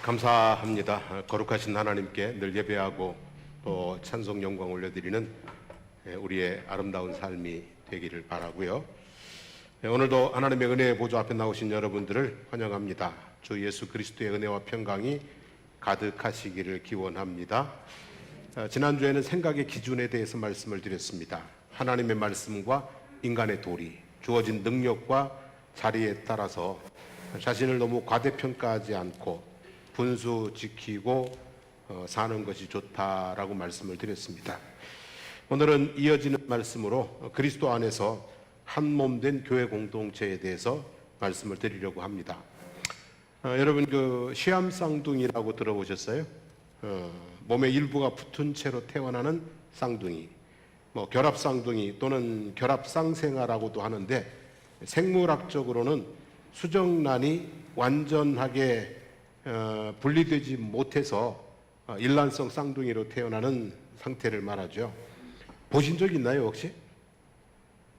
감사합니다. 거룩하신 하나님께 늘 예배하고 또 찬송 영광 올려드리는 우리의 아름다운 삶이 되기를 바라고요. 오늘도 하나님의 은혜의 보좌 앞에 나오신 여러분들을 환영합니다. 주 예수 그리스도의 은혜와 평강이 가득하시기를 기원합니다. 지난주에는 생각의 기준에 대해서 말씀을 드렸습니다. 하나님의 말씀과 인간의 도리, 주어진 능력과 자리에 따라서 자신을 너무 과대평가하지 않고 분수 지키고 사는 것이 좋다라고 말씀을 드렸습니다. 오늘은 이어지는 말씀으로 그리스도 안에서 한 몸 된 교회 공동체에 대해서 말씀을 드리려고 합니다. 여러분 시암 쌍둥이라고 들어보셨어요? 몸의 일부가 붙은 채로 태어나는 쌍둥이, 결합 쌍둥이 또는 결합 쌍생아라고도 하는데, 생물학적으로는 수정란이 완전하게 분리되지 못해서 일란성 쌍둥이로 태어나는 상태를 말하죠. 보신 적 있나요 혹시?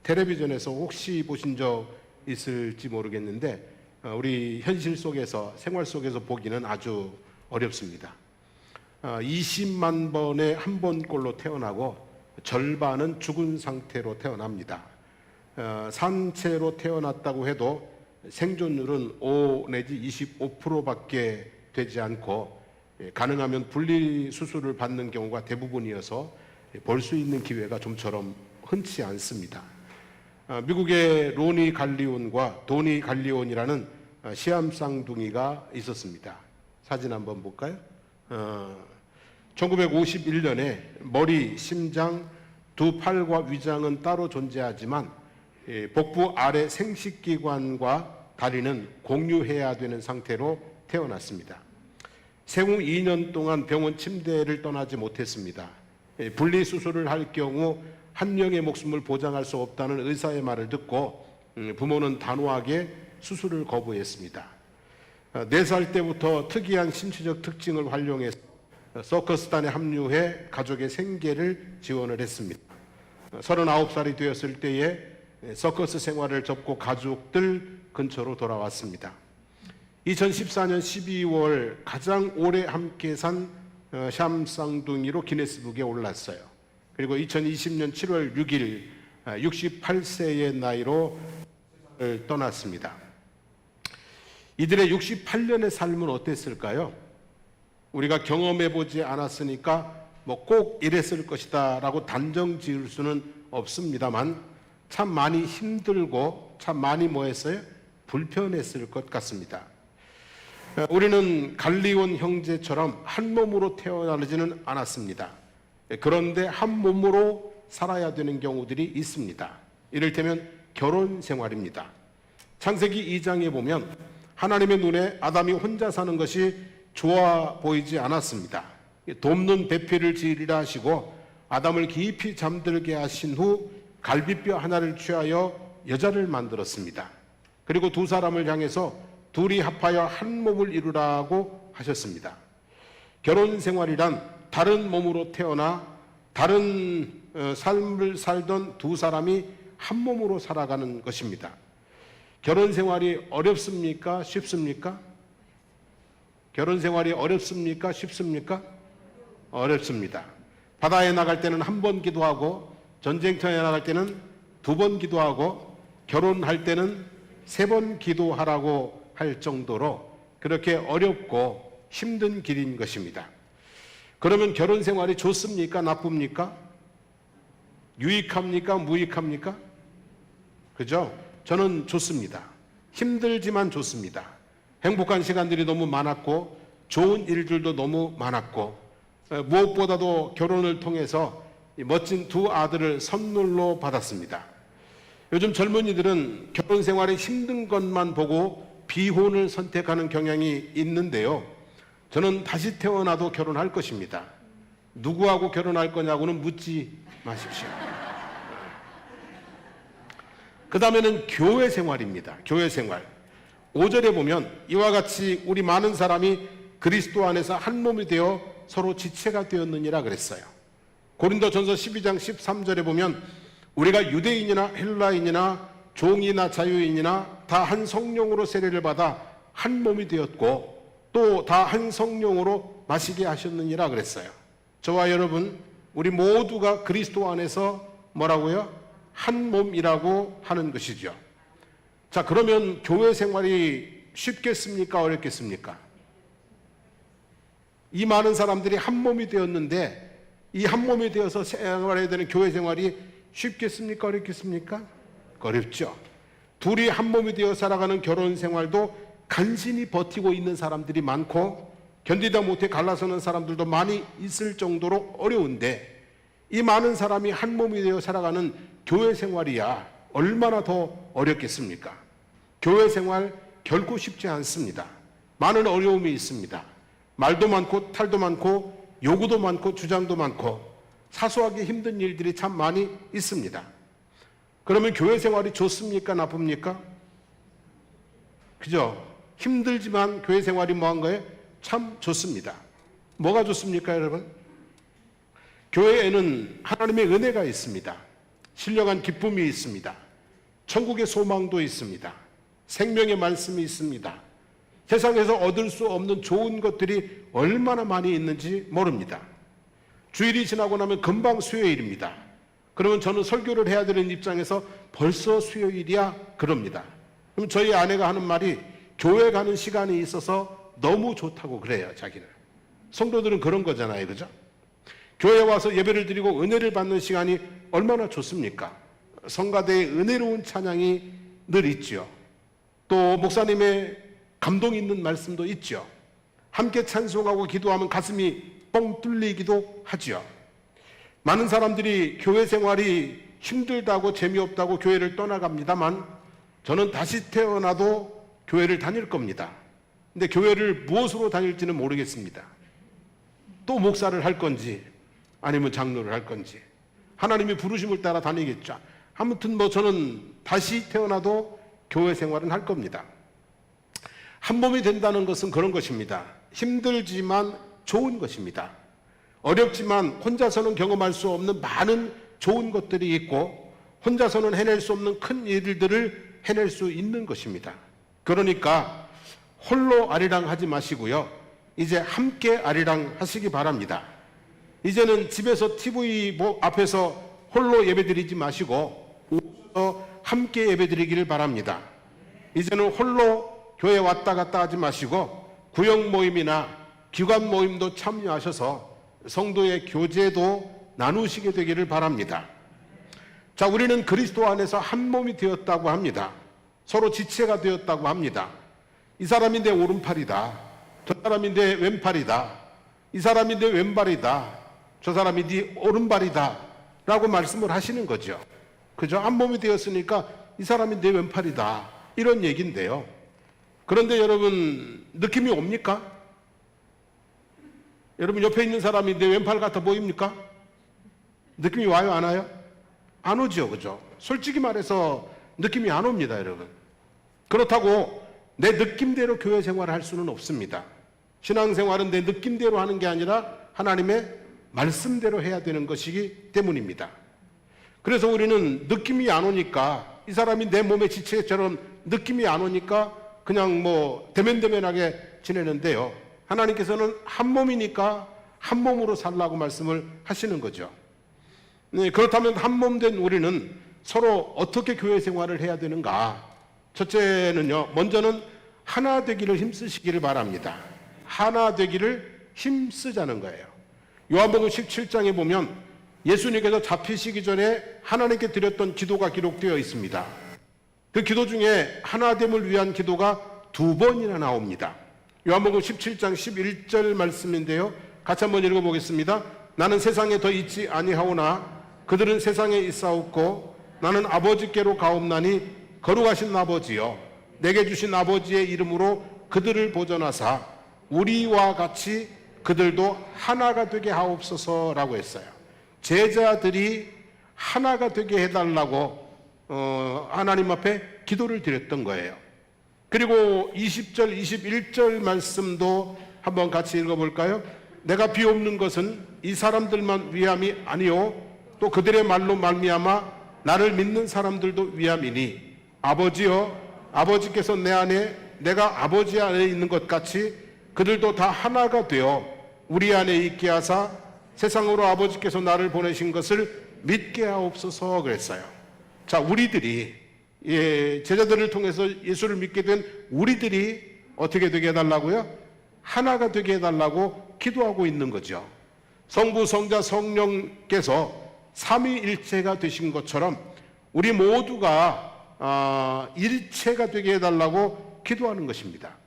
텔레비전에서 혹시 보신 적 있을지 모르겠는데 우리 현실 속에서, 생활 속에서 보기는 아주 어렵습니다. 20만 번에 한 번꼴로 태어나고 절반은 죽은 상태로 태어납니다. 산채로 태어났다고 해도 생존율은 5 내지 25%밖에 되지 않고, 가능하면 분리 수술을 받는 경우가 대부분이어서 볼 수 있는 기회가 좀처럼 흔치 않습니다. 미국의 로니 갈리온과 도니 갈리온이라는 시암 쌍둥이가 있었습니다. 사진 한번 볼까요? 1951년에 머리, 심장, 두 팔과 위장은 따로 존재하지만 복부 아래 생식기관과 다리는 공유해야 되는 상태로 태어났습니다. 생후 2년 동안 병원 침대를 떠나지 못했습니다. 분리수술을 할 경우 한 명의 목숨을 보장할 수 없다는 의사의 말을 듣고 부모는 단호하게 수술을 거부했습니다. 4살 때부터 특이한 신체적 특징을 활용해서 서커스단에 합류해 가족의 생계를 지원을 했습니다. 39살이 되었을 때에 서커스 생활을 접고 가족들 근처로 돌아왔습니다. 2014년 12월 가장 오래 함께 산 시암 쌍둥이로 기네스북에 올랐어요. 그리고 2020년 7월 6일 68세의 나이로 떠났습니다. 이들의 68년의 삶은 어땠을까요? 우리가 경험해보지 않았으니까 꼭 이랬을 것이다 라고 단정 지을 수는 없습니다만, 참 많이 힘들고 참 많이 뭐했어요? 불편했을 것 같습니다. 우리는 갈리온 형제처럼 한 몸으로 태어나지는 않았습니다. 그런데 한 몸으로 살아야 되는 경우들이 있습니다. 이를테면 결혼 생활입니다. 창세기 2장에 보면 하나님의 눈에 아담이 혼자 사는 것이 좋아 보이지 않았습니다. 돕는 배필을 지으리라 하시고 아담을 깊이 잠들게 하신 후 갈비뼈 하나를 취하여 여자를 만들었습니다. 그리고 두 사람을 향해서 둘이 합하여 한 몸을 이루라고 하셨습니다. 결혼 생활이란 다른 몸으로 태어나 다른 삶을 살던 두 사람이 한 몸으로 살아가는 것입니다. 결혼 생활이 어렵습니까? 쉽습니까? 결혼 생활이 어렵습니까? 쉽습니까? 어렵습니다. 바다에 나갈 때는 한 번 기도하고, 전쟁터에 나갈 때는 2번 기도하고, 결혼할 때는 3번 기도하라고 할 정도로 그렇게 어렵고 힘든 길인 것입니다. 그러면 결혼 생활이 좋습니까? 나쁩니까? 유익합니까? 무익합니까? 그죠? 저는 좋습니다. 힘들지만 좋습니다. 행복한 시간들이 너무 많았고 좋은 일들도 너무 많았고, 무엇보다도 결혼을 통해서 멋진 두 아들을 선물로 받았습니다. 요즘 젊은이들은 결혼 생활이 힘든 것만 보고 비혼을 선택하는 경향이 있는데요. 저는 다시 태어나도 결혼할 것입니다. 누구하고 결혼할 거냐고는 묻지 마십시오. 그 다음에는 교회 생활입니다. 교회 생활. 5절에 보면 이와 같이 우리 많은 사람이 그리스도 안에서 한 몸이 되어 서로 지체가 되었느니라 그랬어요. 고린도전서 12장 13절에 보면 우리가 유대인이나 헬라인이나 종이나 자유인이나 다 한 성령으로 세례를 받아 한 몸이 되었고 또 다 한 성령으로 마시게 하셨느니라 그랬어요. 저와 여러분, 우리 모두가 그리스도 안에서 뭐라고요? 한 몸이라고 하는 것이죠. 자, 그러면 교회 생활이 쉽겠습니까? 어렵겠습니까? 이 많은 사람들이 한 몸이 되었는데 이 한 몸이 되어서 생활해야 되는 교회 생활이 쉽겠습니까? 어렵겠습니까? 어렵죠. 둘이 한 몸이 되어 살아가는 결혼 생활도 간신히 버티고 있는 사람들이 많고 견디다 못해 갈라서는 사람들도 많이 있을 정도로 어려운데 이 많은 사람이 한 몸이 되어 살아가는 교회 생활이야 얼마나 더 어렵겠습니까? 교회 생활 결코 쉽지 않습니다. 많은 어려움이 있습니다. 말도 많고 탈도 많고 요구도 많고 주장도 많고 사소하게 힘든 일들이 참 많이 있습니다. 그러면 교회 생활이 좋습니까? 나쁩니까? 그죠? 힘들지만 교회 생활이 뭐한 거예요? 참 좋습니다. 뭐가 좋습니까, 여러분? 교회에는 하나님의 은혜가 있습니다. 신령한 기쁨이 있습니다. 천국의 소망도 있습니다. 생명의 말씀이 있습니다. 세상에서 얻을 수 없는 좋은 것들이 얼마나 많이 있는지 모릅니다. 주일이 지나고 나면 금방 수요일입니다. 그러면 저는 설교를 해야 되는 입장에서 벌써 수요일이야? 그럽니다. 그럼 저희 아내가 하는 말이 교회 가는 시간이 있어서 너무 좋다고 그래요, 자기는. 성도들은 그런 거잖아요, 그죠? 교회에 와서 예배를 드리고 은혜를 받는 시간이 얼마나 좋습니까? 성가대의 은혜로운 찬양이 늘 있죠. 또 목사님의 감동 있는 말씀도 있죠. 함께 찬송하고 기도하면 가슴이 뻥 뚫리기도 하죠. 많은 사람들이 교회 생활이 힘들다고 재미없다고 교회를 떠나갑니다만 저는 다시 태어나도 교회를 다닐 겁니다. 근데 교회를 무엇으로 다닐지는 모르겠습니다. 또 목사를 할 건지 아니면 장로를 할 건지 하나님의 부르심을 따라 다니겠죠. 아무튼 저는 다시 태어나도 교회 생활은 할 겁니다. 한 몸이 된다는 것은 그런 것입니다. 힘들지만 좋은 것입니다. 어렵지만 혼자서는 경험할 수 없는 많은 좋은 것들이 있고 혼자서는 해낼 수 없는 큰 일들을 해낼 수 있는 것입니다. 그러니까 홀로 아리랑 하지 마시고요. 이제 함께 아리랑 하시기 바랍니다. 이제는 집에서 TV 앞에서 홀로 예배드리지 마시고 오셔서 함께 예배드리기를 바랍니다. 이제는 홀로 교회 왔다 갔다 하지 마시고 구역 모임이나 기관 모임도 참여하셔서 성도의 교제도 나누시게 되기를 바랍니다. 자, 우리는 그리스도 안에서 한 몸이 되었다고 합니다. 서로 지체가 되었다고 합니다. 이 사람이 내 오른팔이다. 저 사람이 내 왼팔이다. 이 사람이 내 왼발이다. 저 사람이 네 오른발이다. 라고 말씀을 하시는 거죠. 그죠? 한 몸이 되었으니까 이 사람이 내 왼팔이다. 이런 얘기인데요. 그런데 여러분, 느낌이 옵니까? 여러분, 옆에 있는 사람이 내 왼팔 같아 보입니까? 느낌이 와요, 안 와요? 안 오죠, 그죠? 솔직히 말해서 느낌이 안 옵니다, 여러분. 그렇다고 내 느낌대로 교회 생활을 할 수는 없습니다. 신앙생활은 내 느낌대로 하는 게 아니라 하나님의 말씀대로 해야 되는 것이기 때문입니다. 그래서 우리는 느낌이 안 오니까 이 사람이 내 몸의 지체처럼 느낌이 안 오니까 그냥 대면대면하게 지내는데요. 하나님께서는 한 몸이니까 한 몸으로 살라고 말씀을 하시는 거죠. 네, 그렇다면 한 몸 된 우리는 서로 어떻게 교회 생활을 해야 되는가? 첫째는요, 먼저는 하나 되기를 힘쓰시기를 바랍니다. 하나 되기를 힘쓰자는 거예요. 요한복음 17장에 보면 예수님께서 잡히시기 전에 하나님께 드렸던 기도가 기록되어 있습니다. 그 기도 중에 하나됨을 위한 기도가 2번이나 나옵니다. 요한복음 17장 11절 말씀인데요. 같이 한번 읽어보겠습니다. 나는 세상에 더 있지 아니하오나 그들은 세상에 있사옵고 나는 아버지께로 가옵나니 거룩하신 아버지여 내게 주신 아버지의 이름으로 그들을 보존하사 우리와 같이 그들도 하나가 되게 하옵소서라고 했어요. 제자들이 하나가 되게 해달라고 하나님 앞에 기도를 드렸던 거예요. 그리고 20절, 21절 말씀도 한번 같이 읽어볼까요? 내가 비옵는 것은 이 사람들만 위함이 아니요 또 그들의 말로 말미암아 나를 믿는 사람들도 위함이니 아버지여 아버지께서 내 안에 내가 아버지 안에 있는 것 같이 그들도 다 하나가 되어 우리 안에 있게 하사 세상으로 아버지께서 나를 보내신 것을 믿게 하옵소서 그랬어요. 자, 우리들이 제자들을 통해서 예수를 믿게 된 우리들이 어떻게 되게 해달라고요? 하나가 되게 해달라고 기도하고 있는 거죠. 성부, 성자, 성령께서 삼위일체가 되신 것처럼 우리 모두가 일체가 되게 해달라고 기도하는 것입니다.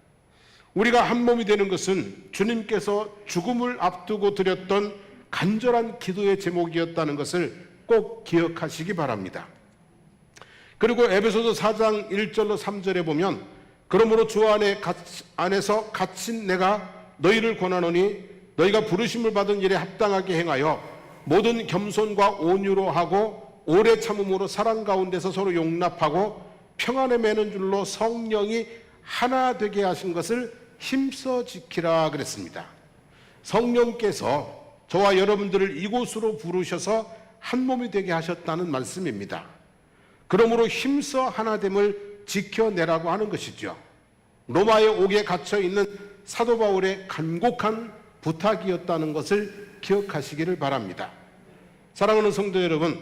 우리가 한 몸이 되는 것은 주님께서 죽음을 앞두고 드렸던 간절한 기도의 제목이었다는 것을 꼭 기억하시기 바랍니다. 그리고 에베소서 4장 1절로 3절에 보면 그러므로 주 안에서 갇힌 내가 너희를 권하노니 너희가 부르심을 받은 일에 합당하게 행하여 모든 겸손과 온유로 하고 오래 참음으로 사랑 가운데서 서로 용납하고 평안에 매는 줄로 성령이 하나 되게 하신 것을 힘써 지키라 그랬습니다. 성령께서 저와 여러분들을 이곳으로 부르셔서 한 몸이 되게 하셨다는 말씀입니다. 그러므로 힘써 하나됨을 지켜내라고 하는 것이죠. 로마의 옥에 갇혀 있는 사도 바울의 간곡한 부탁이었다는 것을 기억하시기를 바랍니다. 사랑하는 성도 여러분,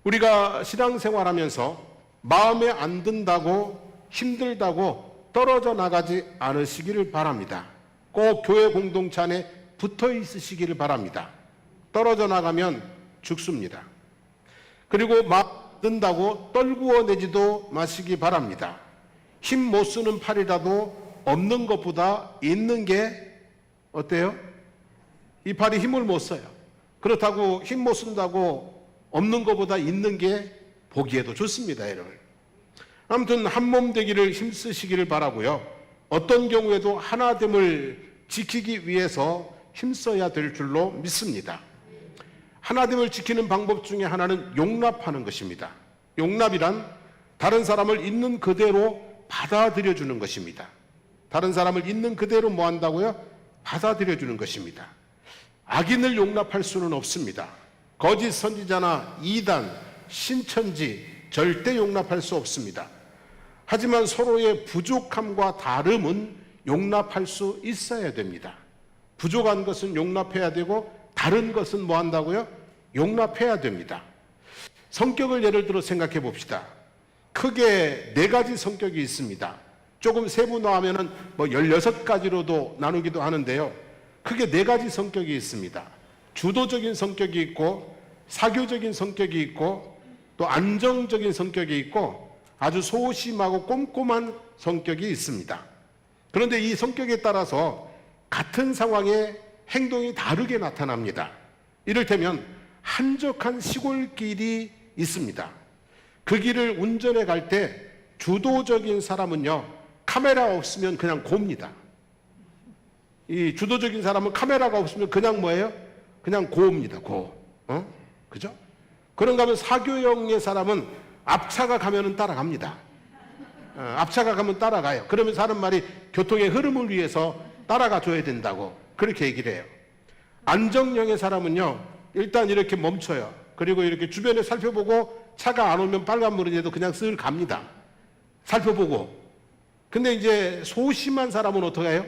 우리가 신앙생활하면서 마음에 안 든다고 힘들다고 떨어져 나가지 않으시기를 바랍니다. 꼭 교회 공동체 안에 붙어 있으시기를 바랍니다. 떨어져 나가면 죽습니다. 그리고 마음 든다고 떨구어 내지도 마시기 바랍니다. 힘 못 쓰는 팔이라도 없는 것보다 있는 게 어때요? 이 팔이 힘을 못 써요. 그렇다고 힘 못 쓴다고 없는 것보다 있는 게 보기에도 좋습니다, 여러분. 아무튼 한 몸 되기를 힘쓰시기를 바라고요. 어떤 경우에도 하나됨을 지키기 위해서 힘써야 될 줄로 믿습니다. 하나됨을 지키는 방법 중에 하나는 용납하는 것입니다. 용납이란 다른 사람을 있는 그대로 받아들여 주는 것입니다. 다른 사람을 있는 그대로 뭐 한다고요? 받아들여 주는 것입니다. 악인을 용납할 수는 없습니다. 거짓 선지자나 이단, 신천지 절대 용납할 수 없습니다. 하지만 서로의 부족함과 다름은 용납할 수 있어야 됩니다. 부족한 것은 용납해야 되고 다른 것은 뭐 한다고요? 용납해야 됩니다. 성격을 예를 들어 생각해 봅시다. 크게 4가지 성격이 있습니다. 조금 세분화하면 뭐 16가지로도 나누기도 하는데요. 크게 4가지 성격이 있습니다. 주도적인 성격이 있고 사교적인 성격이 있고 또 안정적인 성격이 있고 아주 소심하고 꼼꼼한 성격이 있습니다. 그런데 이 성격에 따라서 같은 상황에 행동이 다르게 나타납니다. 이를테면 한적한 시골길이 있습니다. 그 길을 운전해 갈 때 주도적인 사람은요, 카메라 없으면 그냥 고입니다. 이 주도적인 사람은 카메라가 없으면 그냥 뭐예요? 그냥 고입니다. 고. 그죠? 그런가 하면 사교형의 사람은 앞차가 가면은 따라갑니다. 앞차가 가면 따라가요. 그러면 사람 말이 교통의 흐름을 위해서 따라가 줘야 된다고 그렇게 얘기를 해요. 안정형의 사람은요, 일단 이렇게 멈춰요. 그리고 이렇게 주변에 살펴보고 차가 안 오면 빨간불인데도 그냥 쓱 갑니다. 살펴보고. 근데 이제 소심한 사람은 어떻게 해요?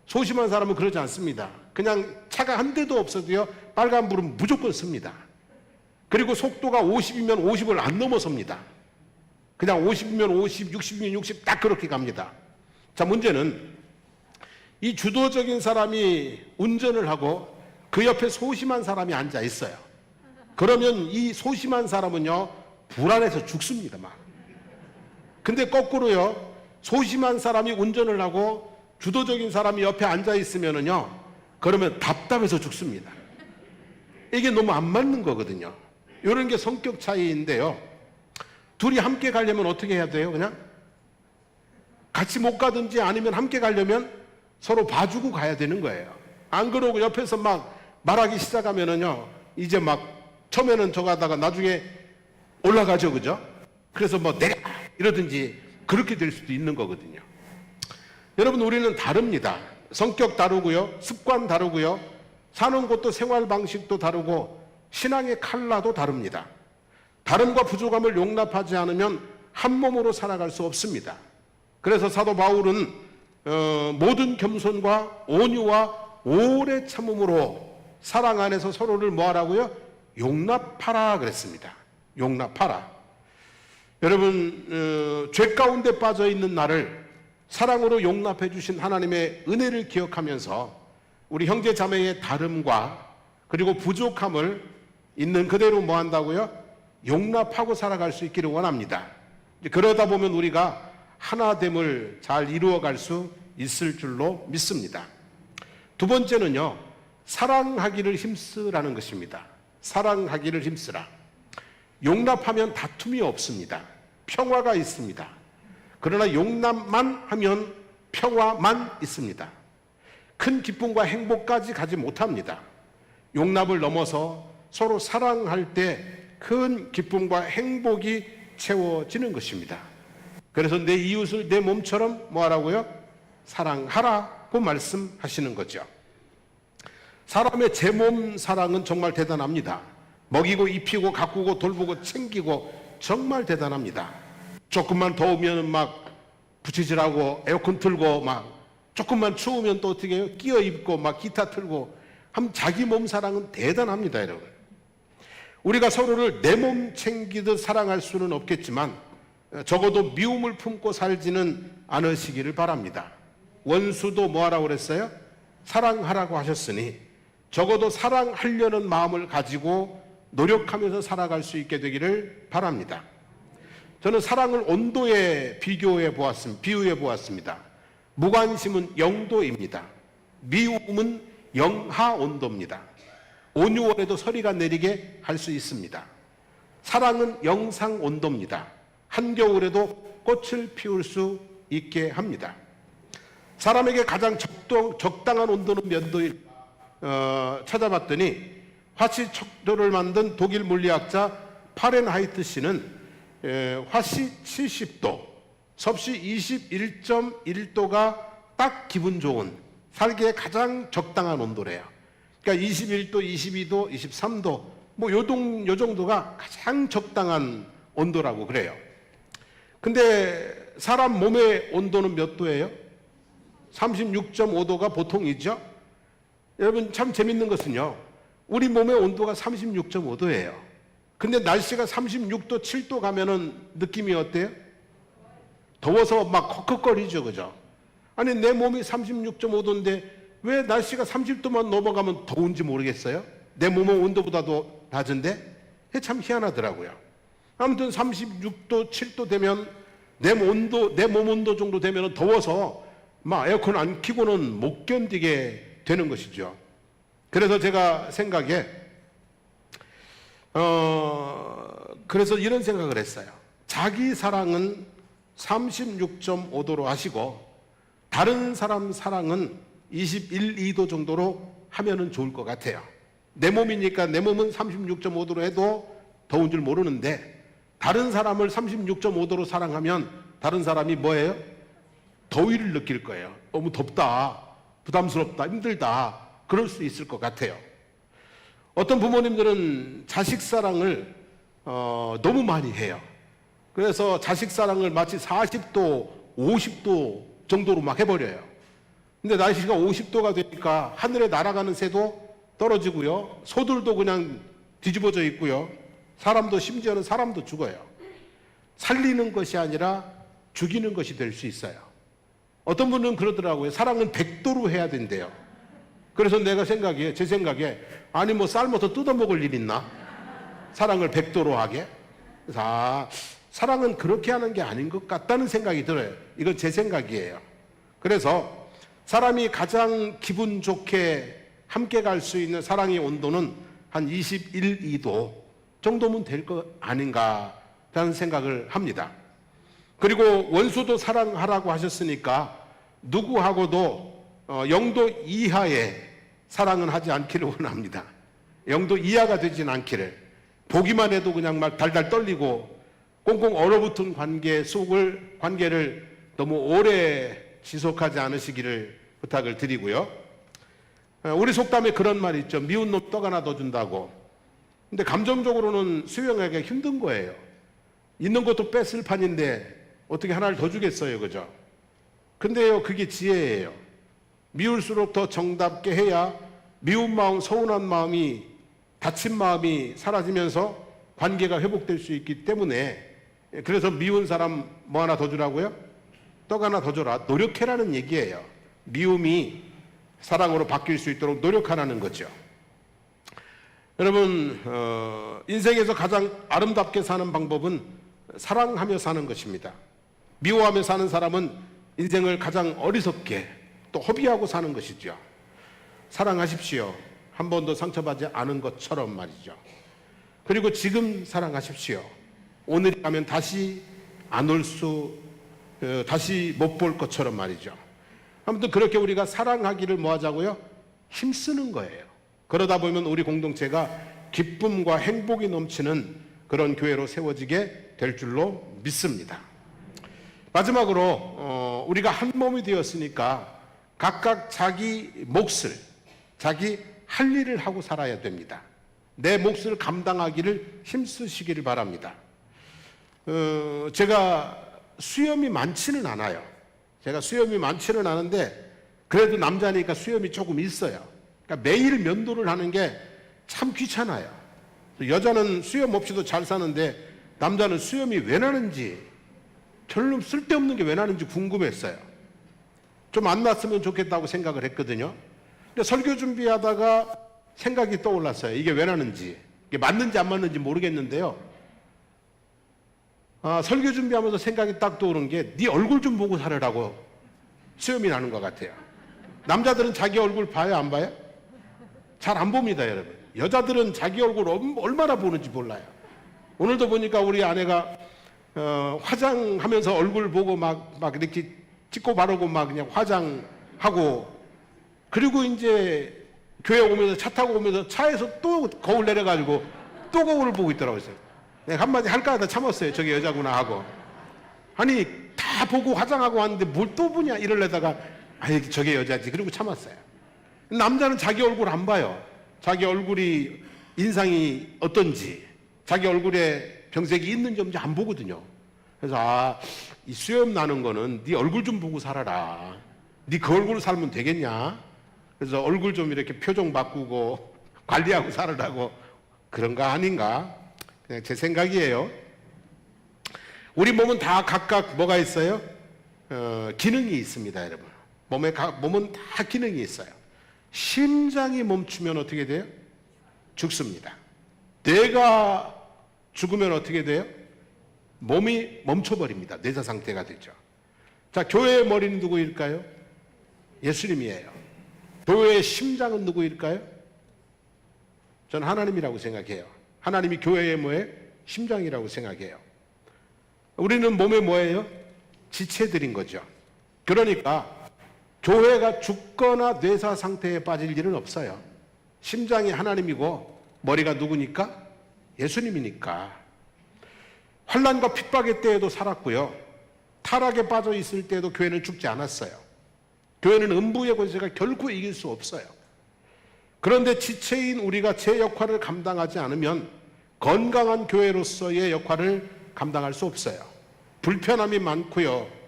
소심한 사람은 그러지 않습니다. 그냥 차가 한 대도 없어도요, 빨간불은 무조건 씁니다. 그리고 속도가 50이면 50을 안 넘어섭니다. 그냥 50이면 50, 60이면 60 딱 그렇게 갑니다. 자, 문제는 이 주도적인 사람이 운전을 하고 그 옆에 소심한 사람이 앉아 있어요. 그러면 이 소심한 사람은요, 불안해서 죽습니다, 막. 근데 거꾸로요, 소심한 사람이 운전을 하고 주도적인 사람이 옆에 앉아 있으면은요, 그러면 답답해서 죽습니다. 이게 너무 안 맞는 거거든요. 이런 게 성격 차이인데요. 둘이 함께 가려면 어떻게 해야 돼요? 그냥 같이 못 가든지 아니면 함께 가려면 서로 봐주고 가야 되는 거예요. 안 그러고 옆에서 막 말하기 시작하면은요, 이제 막 처음에는 저 가다가 나중에 올라가죠, 그죠? 그래서 뭐 내가 이러든지 그렇게 될 수도 있는 거거든요. 여러분, 우리는 다릅니다. 성격 다르고요, 습관 다르고요, 사는 곳도 생활 방식도 다르고 신앙의 컬러도 다릅니다. 다름과 부족함을 용납하지 않으면 한 몸으로 살아갈 수 없습니다. 그래서 사도 바울은 모든 겸손과 온유와 오래 참음으로 사랑 안에서 서로를 뭐하라고요? 용납하라 그랬습니다. 용납하라. 여러분, 죄 가운데 빠져 있는 나를 사랑으로 용납해 주신 하나님의 은혜를 기억하면서 우리 형제 자매의 다름과 그리고 부족함을 있는 그대로 뭐 한다고요? 용납하고 살아갈 수 있기를 원합니다. 그러다 보면 우리가 하나됨을 잘 이루어갈 수 있을 줄로 믿습니다. 두 번째는요, 사랑하기를 힘쓰라는 것입니다. 사랑하기를 힘쓰라. 용납하면 다툼이 없습니다. 평화가 있습니다. 그러나 용납만 하면 평화만 있습니다. 큰 기쁨과 행복까지 가지 못합니다. 용납을 넘어서 서로 사랑할 때 큰 기쁨과 행복이 채워지는 것입니다. 그래서 내 이웃을 내 몸처럼 뭐 하라고요? 사랑하라고 말씀하시는 거죠. 사람의 제 몸 사랑은 정말 대단합니다. 먹이고 입히고 가꾸고 돌보고 챙기고 정말 대단합니다. 조금만 더우면 막 부채질하고 에어컨 틀고 막 조금만 추우면 또 어떻게 해요? 끼어 입고 막 기타 틀고 하면 자기 몸 사랑은 대단합니다, 여러분. 우리가 서로를 내 몸 챙기듯 사랑할 수는 없겠지만 적어도 미움을 품고 살지는 않으시기를 바랍니다. 원수도 뭐 하라고 그랬어요? 사랑하라고 하셨으니 적어도 사랑하려는 마음을 가지고 노력하면서 살아갈 수 있게 되기를 바랍니다. 저는 사랑을 온도에 비유해 보았습니다. 무관심은 0도입니다. 미움은 영하 온도입니다. 온유월에도 서리가 내리게 할 수 있습니다. 사랑은 영상 온도입니다. 한겨울에도 꽃을 피울 수 있게 합니다. 사람에게 가장 적당한 온도는 몇 도일까 찾아봤더니 화씨 척도를 만든 독일 물리학자 파렌하이트 씨는 화씨 70도, 섭씨 21.1도가 딱 기분 좋은 살기에 가장 적당한 온도래요. 그러니까 21도, 22도, 23도 뭐 요 정도가 가장 적당한 온도라고 그래요. 근데 사람 몸의 온도는 몇 도예요? 36.5도가 보통이죠. 여러분 참 재밌는 것은요, 우리 몸의 온도가 36.5도예요. 근데 날씨가 36도, 7도 가면은 느낌이 어때요? 더워서 막 헉헉거리죠, 그죠? 아니 내 몸이 36.5도인데 왜 날씨가 30도만 넘어가면 더운지 모르겠어요? 내 몸의 온도보다도 낮은데? 참 희한하더라고요. 아무튼 36도, 7도 되면 내 몸 온도 정도 되면 더워서 막 에어컨 안 켜고는 못 견디게 되는 것이죠. 그래서 제가 생각에 그래서 이런 생각을 했어요. 자기 사랑은 36.5도로 하시고 다른 사람 사랑은 21, 2도 정도로 하면은 좋을 것 같아요. 내 몸이니까 내 몸은 36.5도로 해도 더운 줄 모르는데 다른 사람을 36.5도로 사랑하면 다른 사람이 뭐예요? 더위를 느낄 거예요. 너무 덥다, 부담스럽다, 힘들다 그럴 수 있을 것 같아요. 어떤 부모님들은 자식 사랑을 너무 많이 해요. 그래서 자식 사랑을 마치 40도, 50도 정도로 막 해버려요. 근데 날씨가 50도가 되니까 하늘에 날아가는 새도 떨어지고요, 소들도 그냥 뒤집어져 있고요, 심지어는 사람도 죽어요. 살리는 것이 아니라 죽이는 것이 될 수 있어요. 어떤 분은 그러더라고요. 사랑은 100도로 해야 된대요. 그래서 제 생각에 아니 뭐 삶아서 뜯어먹을 일 있나? 사랑을 100도로 하게? 그래서 사랑은 그렇게 하는 게 아닌 것 같다는 생각이 들어요. 이건 제 생각이에요. 그래서 사람이 가장 기분 좋게 함께 갈 수 있는 사랑의 온도는 한 21, 2도 정도면 될 것 아닌가라는 생각을 합니다. 그리고 원수도 사랑하라고 하셨으니까 누구하고도 0도 이하의 사랑은 하지 않기를 원합니다. 0도 이하가 되진 않기를. 보기만 해도 그냥 막 달달 떨리고 꽁꽁 얼어붙은 관계를 너무 오래 지속하지 않으시기를 부탁을 드리고요. 우리 속담에 그런 말이 있죠. 미운 놈 떡 하나 더 준다고. 근데 감정적으로는 수용하기가 힘든 거예요. 있는 것도 뺏을 판인데 어떻게 하나를 더 주겠어요, 그죠? 근데요, 그게 지혜예요. 미울수록 더 정답게 해야 미운 마음, 서운한 마음이, 다친 마음이 사라지면서 관계가 회복될 수 있기 때문에, 그래서 미운 사람 뭐 하나 더 주라고요? 떡 하나 더 줘라. 노력해라는 얘기예요. 미움이 사랑으로 바뀔 수 있도록 노력하라는 거죠. 여러분, 인생에서 가장 아름답게 사는 방법은 사랑하며 사는 것입니다. 미워하며 사는 사람은 인생을 가장 어리석게 또 허비하고 사는 것이죠. 사랑하십시오. 한 번도 상처받지 않은 것처럼 말이죠. 그리고 지금 사랑하십시오. 오늘이 가면 다시 안 올 수, 다시 못 볼 것처럼 말이죠. 아무튼 그렇게 우리가 사랑하기를 뭐 하자고요? 힘쓰는 거예요. 그러다 보면 우리 공동체가 기쁨과 행복이 넘치는 그런 교회로 세워지게 될 줄로 믿습니다. 마지막으로 우리가 한 몸이 되었으니까 각각 자기 몫을, 자기 할 일을 하고 살아야 됩니다. 내 몫을 감당하기를 힘쓰시기를 바랍니다. 제가 수염이 많지는 않아요. 제가 수염이 많지는 않은데 그래도 남자니까 수염이 조금 있어요. 그러니까 매일 면도를 하는 게 참 귀찮아요. 여자는 수염 없이도 잘 사는데 남자는 수염이 왜 나는지, 별로 쓸데없는 게 왜 나는지 궁금했어요. 좀 안 났으면 좋겠다고 생각을 했거든요. 근데 설교 준비하다가 생각이 떠올랐어요. 이게 왜 나는지, 이게 맞는지 안 맞는지 모르겠는데요. 설교 준비하면서 생각이 딱 떠오른 게 네 얼굴 좀 보고 살으라고 수염이 나는 것 같아요. 남자들은 자기 얼굴 봐요, 안 봐요? 잘 안 봅니다, 여러분. 여자들은 자기 얼굴 얼마나 보는지 몰라요. 오늘도 보니까 우리 아내가 화장하면서 얼굴 보고 막 이렇게 찍고 바르고 막 그냥 화장하고, 그리고 이제 교회 오면서 차 타고 오면서 차에서 또 거울 내려가지고 또 거울을 보고 있더라고요. 내가 한마디 할까 하다 참았어요. 저게 여자구나 하고. 아니 다 보고 화장하고 왔는데 뭘 또 보냐 이러려다가 아이 저게 여자지. 그리고 참았어요. 남자는 자기 얼굴 안 봐요. 자기 얼굴이 인상이 어떤지, 자기 얼굴에 병색이 있는지 없는지 안 보거든요. 그래서 이 수염 나는 거는 네 얼굴 좀 보고 살아라. 네 그 얼굴로 살면 되겠냐? 그래서 얼굴 좀 이렇게 표정 바꾸고 관리하고 살으라고 그런 거 아닌가? 그냥 제 생각이에요. 우리 몸은 다 각각 뭐가 있어요? 기능이 있습니다, 여러분. 몸은 다 기능이 있어요. 심장이 멈추면 어떻게 돼요? 죽습니다. 뇌가 죽으면 어떻게 돼요? 몸이 멈춰버립니다. 뇌사 상태가 되죠. 자, 교회의 머리는 누구일까요? 예수님이에요. 교회의 심장은 누구일까요? 저는 하나님이라고 생각해요. 하나님이 교회의 뭐예요? 심장이라고 생각해요. 우리는 몸의 뭐예요? 지체들인 거죠. 그러니까 교회가 죽거나 뇌사 상태에 빠질 일은 없어요. 심장이 하나님이고 머리가 누구니까? 예수님이니까. 환난과 핍박의 때에도 살았고요. 타락에 빠져 있을 때에도 교회는 죽지 않았어요. 교회는 음부의 권세가 결코 이길 수 없어요. 그런데 지체인 우리가 제 역할을 감당하지 않으면 건강한 교회로서의 역할을 감당할 수 없어요. 불편함이 많고요.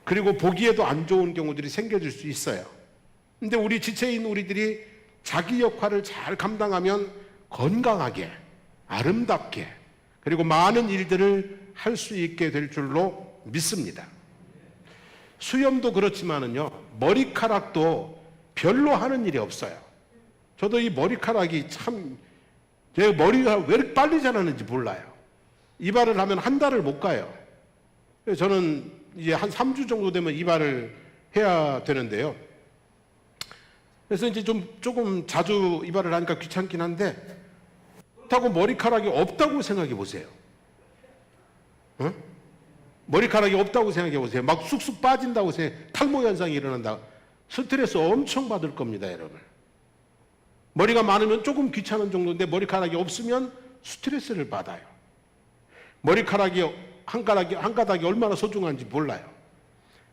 그리고 보기에도 안 좋은 경우들이 생겨질 수 있어요. 근데 우리 지체인 우리들이 자기 역할을 잘 감당하면 건강하게, 아름답게, 그리고 많은 일들을 할 수 있게 될 줄로 믿습니다. 수염도 그렇지만은요, 머리카락도 별로 하는 일이 없어요. 저도 이 머리카락이 참, 제 머리가 왜 이렇게 빨리 자라는지 몰라요. 이발을 하면 한 달을 못 가요. 그래서 저는 이제 한 3주 정도 되면 이발을 해야 되는데요. 그래서 이제 조금 자주 이발을 하니까 귀찮긴 한데, 그렇다고 머리카락이 없다고 생각해 보세요. 어? 머리카락이 없다고 생각해 보세요. 막 쑥쑥 빠진다고 탈모 현상이 일어난다. 스트레스 엄청 받을 겁니다, 여러분. 머리가 많으면 조금 귀찮은 정도인데 머리카락이 없으면 스트레스를 받아요. 머리카락이 한 가닥이 얼마나 소중한지 몰라요.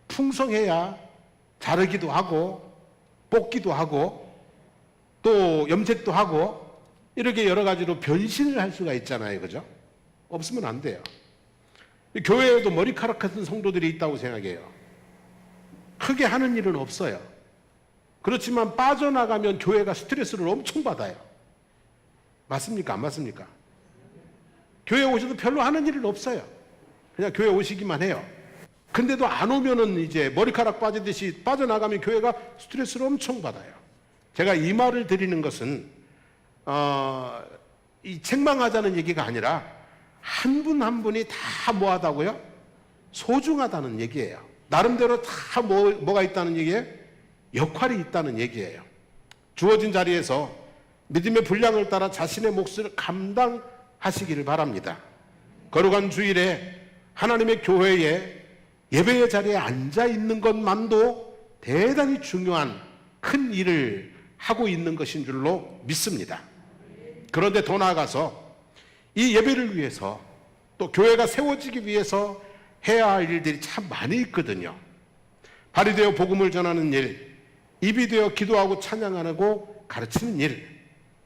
풍성해야 자르기도 하고 뽑기도 하고 또 염색도 하고 이렇게 여러 가지로 변신을 할 수가 있잖아요. 그죠? 없으면 안 돼요. 교회에도 머리카락 같은 성도들이 있다고 생각해요. 크게 하는 일은 없어요. 그렇지만 빠져나가면 교회가 스트레스를 엄청 받아요. 맞습니까? 안 맞습니까? 교회 오셔도 별로 하는 일은 없어요. 그냥 교회 오시기만 해요. 근데도 안 오면은 이제 머리카락 빠지듯이 빠져나가면 교회가 스트레스를 엄청 받아요. 제가 이 말을 드리는 것은 이 책망하자는 얘기가 아니라 한 분 한 분이 다 뭐하다고요? 소중하다는 얘기예요. 나름대로 다 뭐가 있다는 얘기예요? 역할이 있다는 얘기예요. 주어진 자리에서 믿음의 분량을 따라 자신의 몫을 감당하시기를 바랍니다. 거룩한 주일에 하나님의 교회에 예배의 자리에 앉아 있는 것만도 대단히 중요한 큰 일을 하고 있는 것인 줄로 믿습니다. 그런데 더 나아가서 이 예배를 위해서 또 교회가 세워지기 위해서 해야 할 일들이 참 많이 있거든요. 발이 되어 복음을 전하는 일, 입이 되어 기도하고 찬양하고 가르치는 일,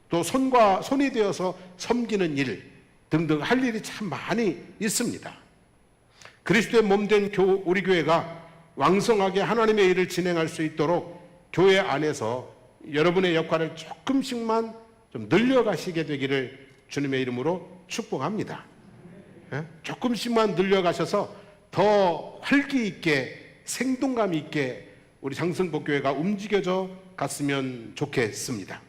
또 손이 되어서 섬기는 일 등등 할 일이 참 많이 있습니다. 그리스도의 몸된 우리 교회가 왕성하게 하나님의 일을 진행할 수 있도록 교회 안에서 여러분의 역할을 조금씩만 좀 늘려가시게 되기를 주님의 이름으로 축복합니다. 조금씩만 늘려가셔서 더 활기 있게 생동감 있게 우리 장성복교회가 움직여져 갔으면 좋겠습니다.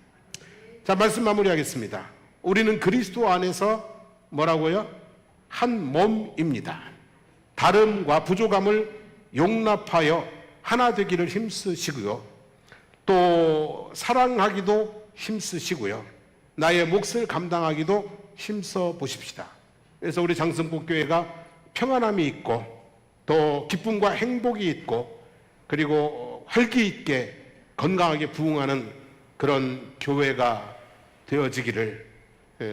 자, 말씀 마무리하겠습니다. 우리는 그리스도 안에서 뭐라고요? 한 몸입니다. 다름과 부족함을 용납하여 하나 되기를 힘쓰시고요. 또 사랑하기도 힘쓰시고요. 나의 몫을 감당하기도 힘써 보십시다. 그래서 우리 장성복교회가 평안함이 있고 또 기쁨과 행복이 있고 그리고 활기 있게 건강하게 부흥하는 그런 교회가 되어지기를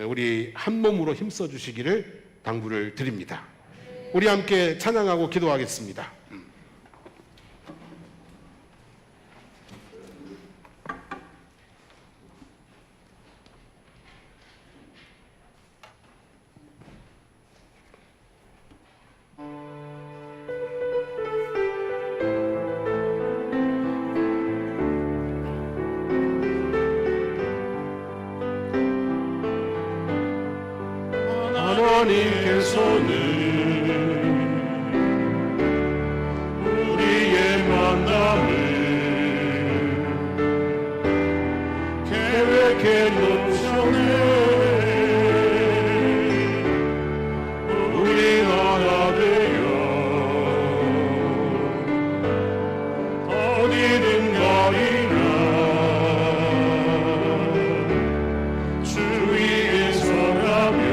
우리 한 몸으로 힘써 주시기를 당부를 드립니다. 우리 함께 찬양하고 기도하겠습니다. 하나님께서는 우리의 만남을 계획해 놓으셨네. 우리 하나 되어 어디든 가리라 주 위에 서라면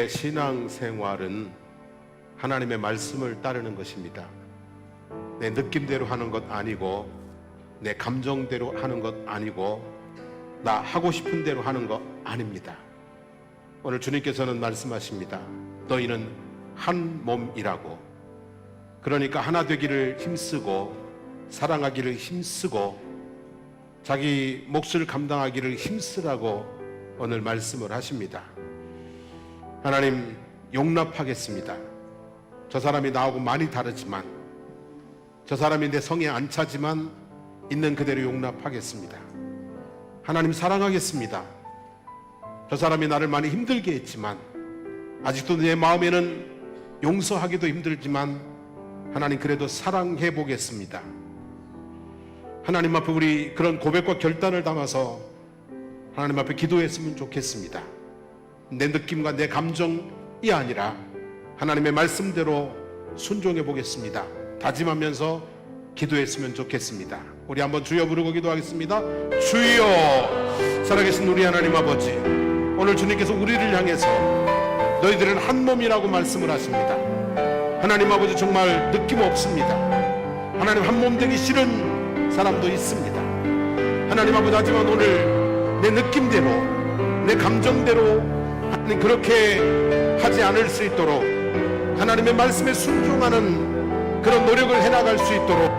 우리의 신앙생활은 하나님의 말씀을 따르는 것입니다. 내 느낌대로 하는 것 아니고, 내 감정대로 하는 것 아니고, 나 하고 싶은 대로 하는 것 아닙니다. 오늘 주님께서는 말씀하십니다. 너희는 한 몸이라고. 그러니까 하나 되기를 힘쓰고, 사랑하기를 힘쓰고, 자기 몫을 감당하기를 힘쓰라고 오늘 말씀을 하십니다. 하나님, 용납하겠습니다. 저 사람이 나하고 많이 다르지만, 저 사람이 내 성에 안 차지만 있는 그대로 용납하겠습니다. 하나님, 사랑하겠습니다. 저 사람이 나를 많이 힘들게 했지만, 아직도 내 마음에는 용서하기도 힘들지만 하나님, 그래도 사랑해 보겠습니다. 하나님 앞에 우리 그런 고백과 결단을 담아서 하나님 앞에 기도했으면 좋겠습니다. 내 느낌과 내 감정이 아니라 하나님의 말씀대로 순종해 보겠습니다. 다짐하면서 기도했으면 좋겠습니다. 우리 한번 주여 부르고 기도하겠습니다. 주여, 살아계신 우리 하나님 아버지, 오늘 주님께서 우리를 향해서 너희들은 한 몸이라고 말씀을 하십니다. 하나님 아버지, 정말 느낌 없습니다. 하나님, 한 몸 되기 싫은 사람도 있습니다. 하나님 아버지, 하지만 오늘 내 느낌대로, 내 감정대로 하나님 그렇게 하지 않을 수 있도록 하나님의 말씀에 순종하는 그런 노력을 해나갈 수 있도록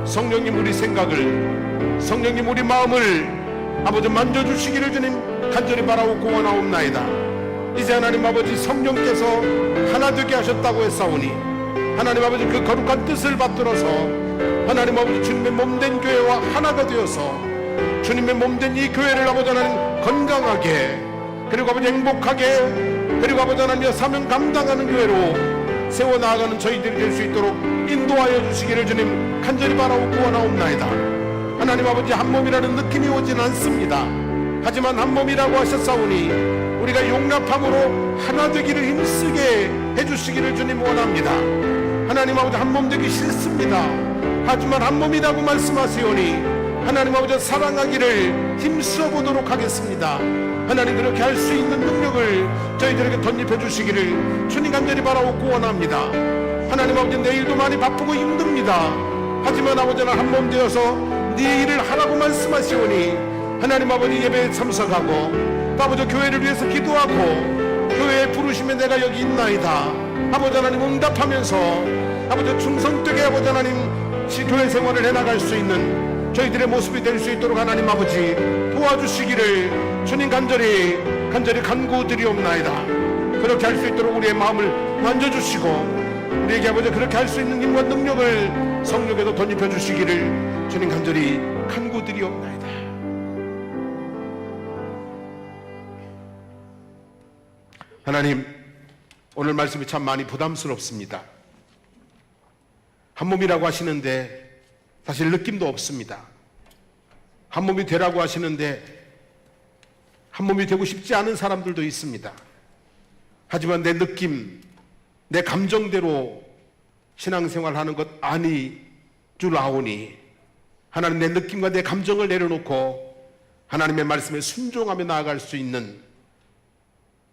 성령님 우리 생각을, 성령님 우리 마음을 아버지 만져주시기를 주님 간절히 바라고 구원하옵나이다. 이제 하나님 아버지, 성령께서 하나 되게 하셨다고 했사오니 하나님 아버지, 그 거룩한 뜻을 받들어서 하나님 아버지, 주님의 몸된 교회와 하나가 되어서 주님의 몸된 이 교회를 아버지 하나님 건강하게, 그리고 아버지 행복하게, 그리고 아버지 하나님 사명 감당하는 교회로 세워나가는 저희들이 될 수 있도록 인도하여 주시기를 주님 간절히 바라고 구원하옵나이다. 하나님 아버지, 한 몸이라는 느낌이 오진 않습니다. 하지만 한 몸이라고 하셨사오니 우리가 용납함으로 하나 되기를 힘쓰게 해주시기를 주님 원합니다. 하나님 아버지, 한 몸 되기 싫습니다. 하지만 한 몸이라고 말씀하시오니 하나님 아버지, 사랑하기를 힘써 보도록 하겠습니다. 하나님, 그렇게 할 수 있는 능력을 저희들에게 덧입혀 주시기를 주님 간절히 바라고 구원합니다. 하나님 아버지, 내일도 많이 바쁘고 힘듭니다. 하지만 아버지는 한 몸 되어서 네 일을 하라고 말씀하시오니 하나님 아버지, 예배에 참석하고 아버지 교회를 위해서 기도하고 교회에 부르심에 내가 여기 있나이다 아버지 하나님 응답하면서 아버지 충성되게 아버지 하나님 교회 생활을 해나갈 수 있는 저희들의 모습이 될 수 있도록 하나님 아버지 도와주시기를 주님 간절히 간구드리옵나이다. 그렇게 할 수 있도록 우리의 마음을 만져주시고 우리에게 아버지 그렇게 할 수 있는 힘과 능력을 성령에도 덧입혀 주시기를 주님 간절히 간구드리옵나이다. 하나님, 오늘 말씀이 참 많이 부담스럽습니다. 한 몸이라고 하시는데 사실 느낌도 없습니다. 한 몸이 되라고 하시는데 한 몸이 되고 싶지 않은 사람들도 있습니다. 하지만 내 느낌, 내 감정대로 신앙생활하는 것 아니 줄 아오니 하나님, 내 느낌과 내 감정을 내려놓고 하나님의 말씀에 순종하며 나아갈 수 있는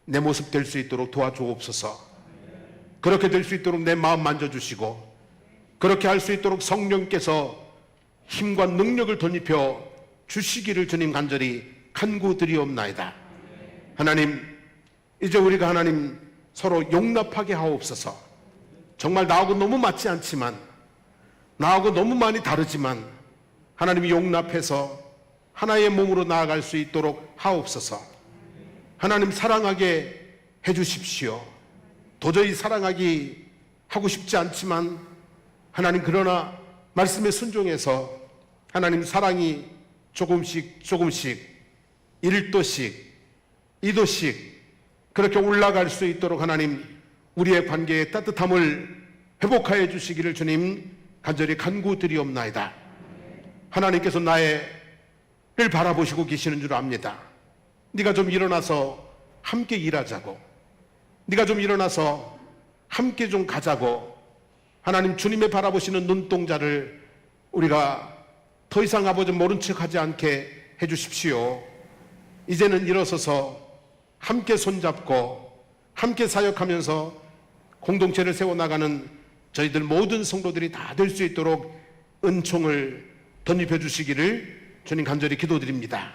내 모습 될 수 있도록 도와주옵소서. 그렇게 될 수 있도록 내 마음 만져주시고 그렇게 할 수 있도록 성령께서 힘과 능력을 덧입혀 주시기를 주님 간절히 간구드리옵나이다. 하나님, 이제 우리가 하나님 서로 용납하게 하옵소서. 정말 나하고 너무 맞지 않지만, 나하고 너무 많이 다르지만 하나님이 용납해서 하나의 몸으로 나아갈 수 있도록 하옵소서. 하나님, 사랑하게 해주십시오. 도저히 사랑하기 하고 싶지 않지만 하나님, 그러나 말씀에 순종해서 하나님 사랑이 조금씩 1도씩 2도씩 그렇게 올라갈 수 있도록 하나님 우리의 관계의 따뜻함을 회복하여 주시기를 주님 간절히 간구드리옵나이다. 하나님께서 나를 바라보시고 계시는 줄 압니다. 네가 좀 일어나서 함께 일하자고, 네가 좀 일어나서 함께 좀 가자고 하나님 주님의 바라보시는 눈동자를 우리가 더 이상 아버지 모른 척하지 않게 해주십시오. 이제는 일어서서 함께 손잡고 함께 사역하면서 공동체를 세워나가는 저희들 모든 성도들이 다 될 수 있도록 은총을 덧입혀 주시기를 주님 간절히 기도드립니다.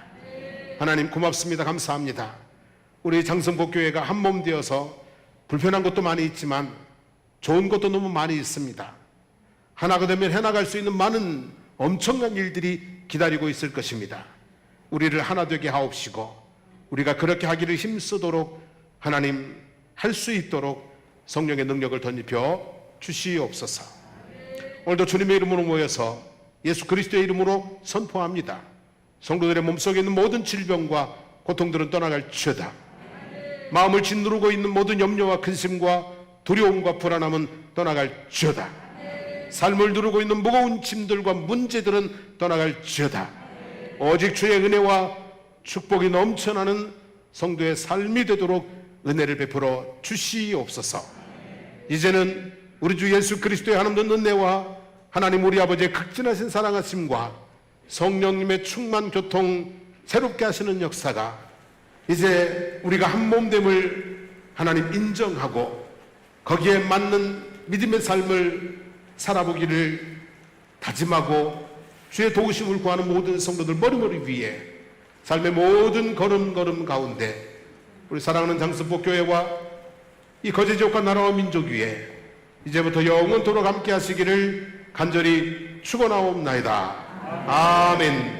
하나님 고맙습니다. 감사합니다. 우리 장성복교회가 한 몸 되어서 불편한 것도 많이 있지만 좋은 것도 너무 많이 있습니다. 하나가 되면 해나갈 수 있는 많은 엄청난 일들이 기다리고 있을 것입니다. 우리를 하나 되게 하옵시고 우리가 그렇게 하기를 힘쓰도록 하나님 할 수 있도록 성령의 능력을 덧입혀 주시옵소서. 오늘도 주님의 이름으로 모여서 예수 그리스도의 이름으로 선포합니다. 성도들의 몸속에 있는 모든 질병과 고통들은 떠나갈지어다. 마음을 짓누르고 있는 모든 염려와 근심과 두려움과 불안함은 떠나갈지어다. 삶을 누르고 있는 무거운 짐들과 문제들은 떠나갈지어다. 오직 주의 은혜와 축복이 넘쳐나는 성도의 삶이 되도록 은혜를 베풀어 주시옵소서. 이제는 우리 주 예수 그리스도의 하나님의 은혜와 하나님 우리 아버지의 극진하신 사랑하심과 성령님의 충만 교통 새롭게 하시는 역사가 이제 우리가 한 몸됨을 하나님 인정하고 거기에 맞는 믿음의 삶을 살아보기를 다짐하고 주의 도우심을 구하는 모든 성도들 머리머리 위에 삶의 모든 걸음걸음 가운데 우리 사랑하는 장성복교회와 이 거제지역과 나라와 민족 위에 이제부터 영원토록 함께 하시기를 간절히 축원하옵나이다. 아멘.